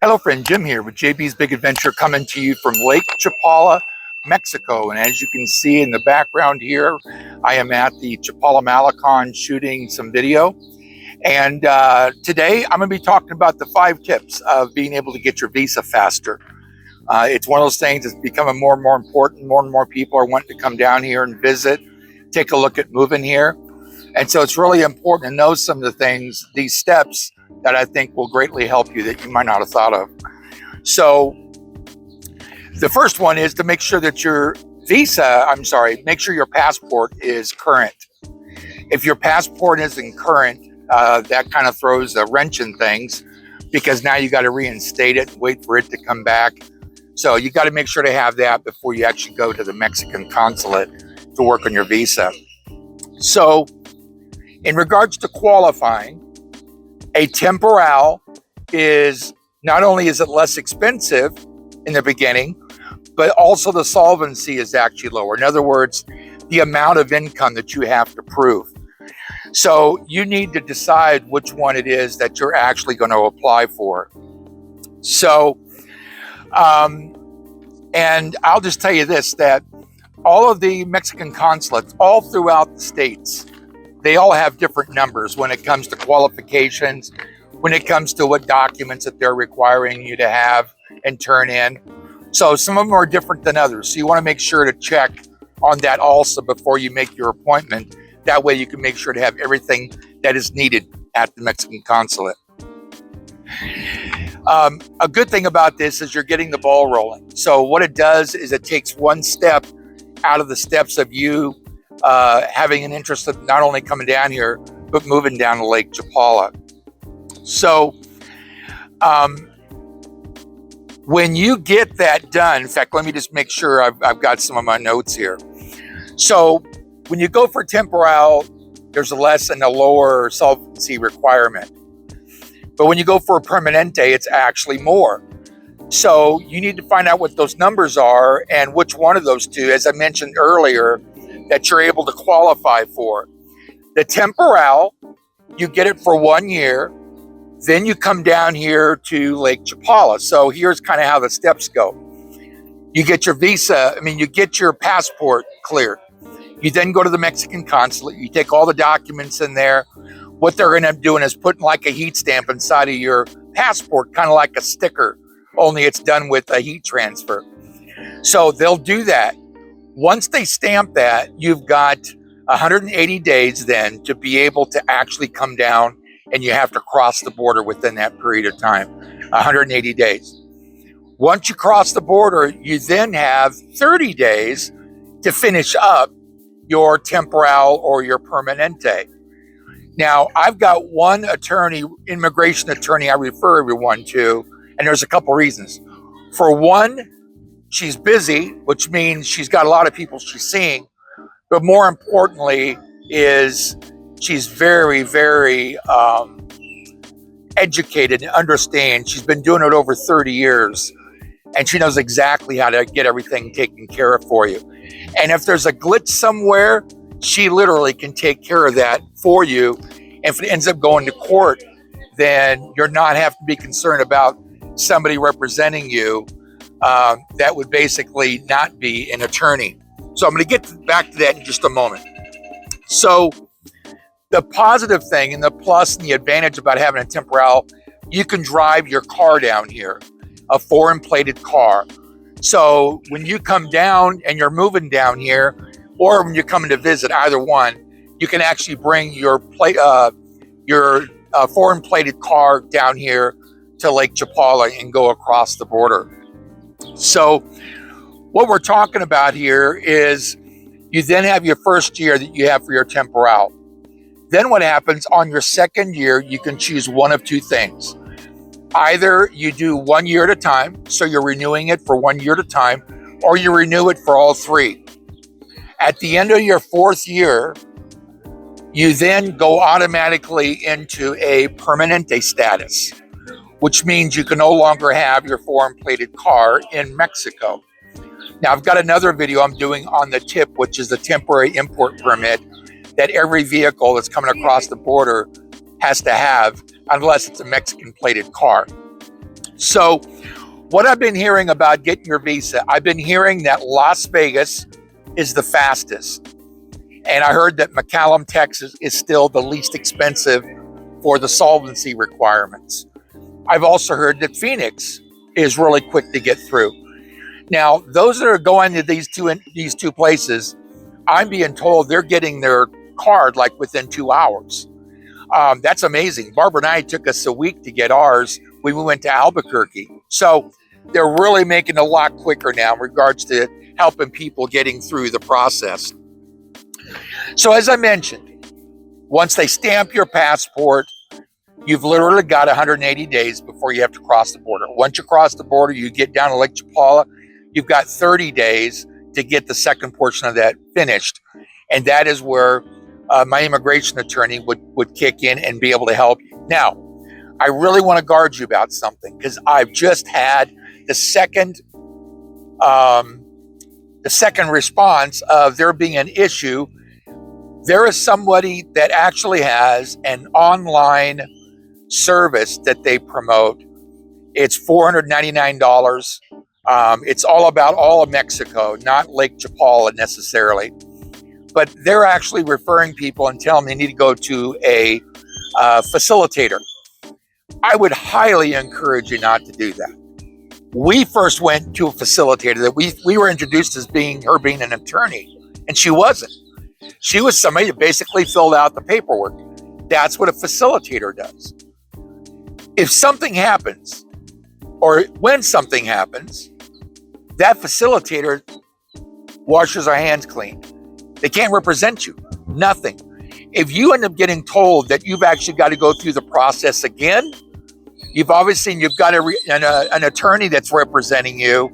Hello friend, Jim here with JB's Big Adventure, coming to you from Lake Chapala, Mexico. And as you can see in the background here, I am at the Chapala Malecon shooting some video. And today I'm going to be talking about the 5 tips of being able to get your visa faster. It's one of those things that's becoming more and more important. More and more people are wanting to come down here and visit, take a look at moving here. And so it's really important to know some of the things, these steps, that I think will greatly help you that you might not have thought of. So the first one is to make sure that your make sure your passport is current. If your passport isn't current, that kind of throws a wrench in things, because now you got to reinstate it, wait for it to come back. So you got to make sure to have that before you actually go to the Mexican consulate to work on your visa. So in regards to qualifying, a temporal is, not only is it less expensive in the beginning, but also the solvency is actually lower. In other words, the amount of income that you have to prove. So you need to decide which one it is that you're actually going to apply for. So, and I'll just tell you this, that all of the Mexican consulates all throughout the states, they all have different numbers when it comes to qualifications, when it comes to what documents that they're requiring you to have and turn in. So some of them are different than others. So you want to make sure to check on that also before you make your appointment. That way you can make sure to have everything that is needed at the Mexican consulate. A good thing about this is you're getting the ball rolling. So what it does is it takes one step out of the steps of you having an interest of not only coming down here, but moving down to Lake Chapala. So when you get that done, in fact, let me just make sure I've got some of my notes here. So when you go for temporal, there's a less and a lower solvency requirement. But when you go for a permanente, it's actually more. So you need to find out what those numbers are and which one of those two, as I mentioned earlier, that you're able to qualify for. The temporal, you get it for 1 year, then you come down here to Lake Chapala. So here's kind of how the steps go. You get your visa, you get your passport cleared. You then go to the Mexican consulate, you take all the documents in there. What they're gonna end up doing is putting like a heat stamp inside of your passport, kind of like a sticker, only it's done with a heat transfer. So they'll do that. Once they stamp that, you've got 180 days then to be able to actually come down, and you have to cross the border within that period of time, 180 days. Once you cross the border, you then have 30 days to finish up your temporal or your permanente. Now, I've got one attorney, immigration attorney, I refer everyone to, and there's a couple reasons. For one, she's busy, which means she's got a lot of people she's seeing. But more importantly is she's very, very educated and understands. She's been doing it over 30 years, and she knows exactly how to get everything taken care of for you. And if there's a glitch somewhere, she literally can take care of that for you. If it ends up going to court, then you're not have to be concerned about somebody representing you. That would basically not be an attorney. So I'm going to get back to that in just a moment. So the positive thing and the plus and the advantage about having a temporal, you can drive your car down here, a foreign plated car. So when you come down and you're moving down here, or when you're coming to visit, either one, you can actually bring your foreign plated car down here to Lake Chapala and go across the border. So what we're talking about here is you then have your first year that you have for your temporal. Then what happens on your second year, you can choose one of two things. Either you do 1 year at a time, so you're renewing it for 1 year at a time, or you renew it for all 3. At the end of your 4th year, you then go automatically into a permanente status, which means you can no longer have your foreign plated car in Mexico. Now, I've got another video I'm doing on the TIP, which is the temporary import permit that every vehicle that's coming across the border has to have, unless it's a Mexican plated car. So what I've been hearing about getting your visa, I've been hearing that Las Vegas is the fastest. And I heard that McAllen, Texas is still the least expensive for the solvency requirements. I've also heard that Phoenix is really quick to get through. Now, those that are going to these two places, I'm being told they're getting their card like within 2 hours. That's amazing. Barbara and I, it took us a week to get ours when we went to Albuquerque. So they're really making it a lot quicker now in regards to helping people getting through the process. So as I mentioned, once they stamp your passport, you've literally got 180 days before you have to cross the border. Once you cross the border, you get down to Lake Chapala, you've got 30 days to get the second portion of that finished. And that is where my immigration attorney would kick in and be able to help you. Now, I really want to guard you about something because I've just had the second response of there being an issue. There is somebody that actually has an online service that they promote. It's $499. It's all about all of Mexico, not Lake Chapala necessarily. But they're actually referring people and telling them they need to go to a facilitator. I would highly encourage you not to do that. We first went to a facilitator that we were introduced as being an attorney, and she wasn't. She was somebody that basically filled out the paperwork. That's what a facilitator does. If something happens, or when something happens, that facilitator washes our hands clean. They can't represent you, nothing. If you end up getting told that you've actually got to go through the process again, you've got an attorney that's representing you.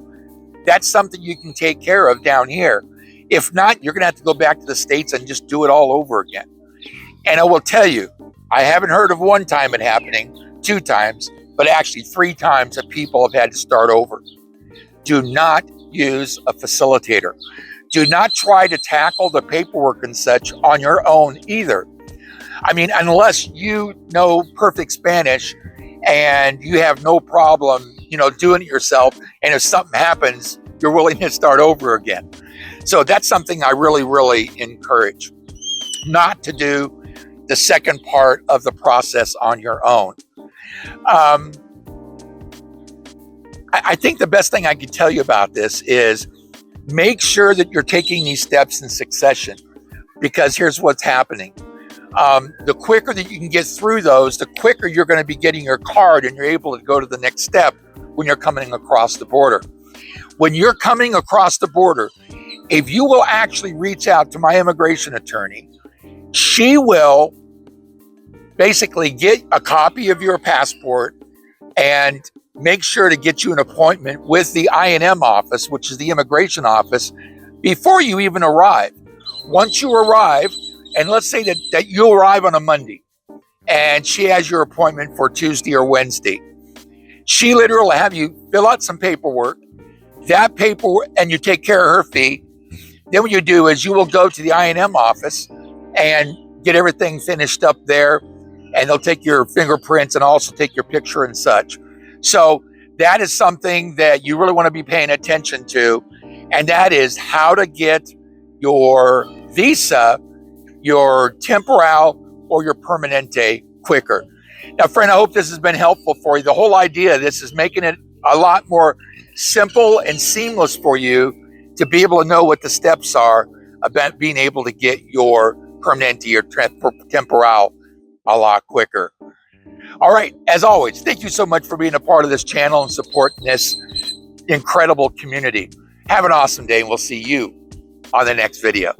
That's something you can take care of down here. If not, you're going to have to go back to the States and just do it all over again. And I will tell you, I haven't heard of one time it happening, 2 times, but actually 3 times that people have had to start over. Do not use a facilitator. Do not try to tackle the paperwork and such on your own either. I mean, unless you know perfect Spanish and you have no problem, doing it yourself. And if something happens, you're willing to start over again. So that's something I really, really encourage. Not to do the second part of the process on your own. I think the best thing I can tell you about this is make sure that you're taking these steps in succession, because here's what's happening. The quicker that you can get through those, the quicker you're going to be getting your card and you're able to go to the next step when you're coming across the border. When you're coming across the border, if you will actually reach out to my immigration attorney, she will basically get a copy of your passport and make sure to get you an appointment with the I&M office, which is the immigration office, before you even arrive. Once you arrive, and let's say that you arrive on a Monday, and she has your appointment for Tuesday or Wednesday, she literally will have you fill out some paperwork, and you take care of her fee. Then what you do is you will go to the I&M office and get everything finished up there, and they'll take your fingerprints and also take your picture and such. So that is something that you really want to be paying attention to, and that is how to get your visa, your temporal or your permanente quicker. Now, friend, I hope this has been helpful for you. The whole idea of this is making it a lot more simple and seamless for you to be able to know what the steps are about being able to get your permanente or temporal a lot quicker. All right, as always, thank you so much for being a part of this channel and supporting this incredible community. Have an awesome day, and we'll see you on the next video.